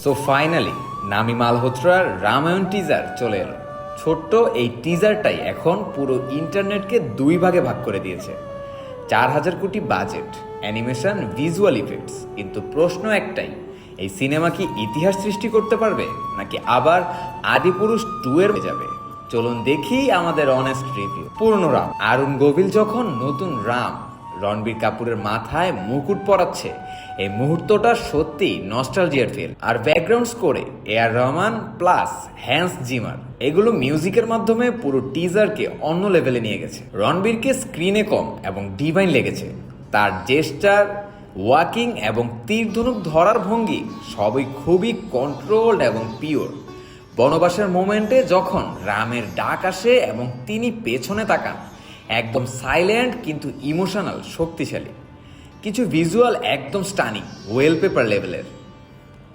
So finally নামি মালহোত্রার Ramayana teaser চলে এলো। ছোট্ট এই টিজারটাই এখন পুরো ইন্টারনেটকে দুই ভাগে ভাগ করে দিয়েছে। 4,000 কোটি বাজেট, অ্যানিমেশন, ভিজুয়াল ইফেক্টস, কিন্তু প্রশ্ন একটাই, এই সিনেমা কি ইতিহাস সৃষ্টি করতে পারবে নাকি আবার আদিপুরুষ 2 এর হয়ে যাবে? চলুন দেখি আমাদের অনেস্ট রিভিউ। পুরনো রাম, আরুণ গোভিল যখন নতুন রাম রণবীর কাপুরের মাথায় মুকুট পরাচ্ছে, এই মুহূর্তটা সত্যি নস্টালজিয়ার ফিল। আর ব্যাকগ্রাউন্ড স্কোরে এআর রহমান প্লাস হ্যান্স জিমার, এগুলো মিউজিকের মাধ্যমে পুরো টিজারকে অন্য লেভেলে নিয়ে গেছে। রণবীরকে স্ক্রিনে কম এবং ডিভাইন লেগেছে। তার জেস্টার, ওয়াকিং এবং তীর ধনুক ধরার ভঙ্গি সবই খুবই কন্ট্রোলড এবং পিওর। বনবাসের মোমেন্টে যখন রামের ডাক আসে এবং তিনি পেছনে তাকান, একদম সাইলেন্ট কিন্তু ইমোশনাল, শক্তিশালী। কিছু ভিজুয়াল একদম স্টানিং, ওয়েলপেপার লেভেলের।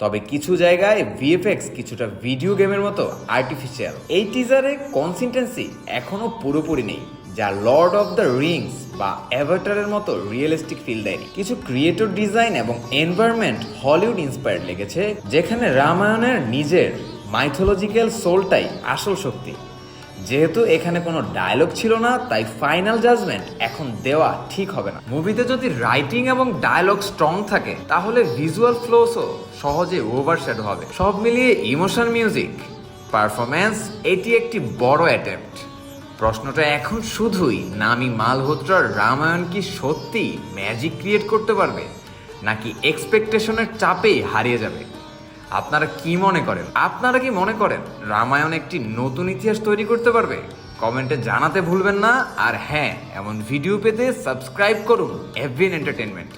তবে কিছু জায়গায় ভিএফএক্স কিছুটা ভিডিও গেমের মতো আর্টিফিশিয়াল। এই টিজারে কনসিস্টেন্সি এখনও পুরোপুরি নেই, যা লর্ড অফ দ্য রিংস বা অ্যাভাটারের মতো রিয়েলিস্টিক ফিল দেয়নি। কিছু ক্রিয়েটর ডিজাইন এবং এনভায়রনমেন্ট হলিউড ইন্সপায়ার্ড লেগেছে, যেখানে রামায়ণের নিজের মাইথোলজিক্যাল সোলটাই আসল শক্তি। যেহেতু এখানে কোনো ডায়লগ ছিল না, তাই ফাইনাল জাজমেন্ট এখন দেওয়া ঠিক হবে না। মুভিতে যদি রাইটিং এবং ডায়লগ স্ট্রং থাকে, তাহলে ভিজুয়াল ফ্লোসও সহজে ওভারশ্যাডো হবে। সব মিলিয়ে ইমোশন, মিউজিক, পারফরম্যান্স, এটি একটি বড় অ্যাটেম্পট। প্রশ্নটা এখন শুধুই, নামি মালহোত্রার রামায়ণ কি সত্যি ম্যাজিক ক্রিয়েট করতে পারবে নাকি এক্সপেকটেশনের চাপেই হারিয়ে যাবে? আপনারা কি মনে করেন রামায়ণ একটি নতুন ইতিহাস তৈরি করতে পারবে? কমেন্টে জানাতে ভুলবেন না। আর হ্যাঁ, এমন ভিডিও পেতে সাবস্ক্রাইব করুন এফবিএন এন্টারটেনমেন্ট।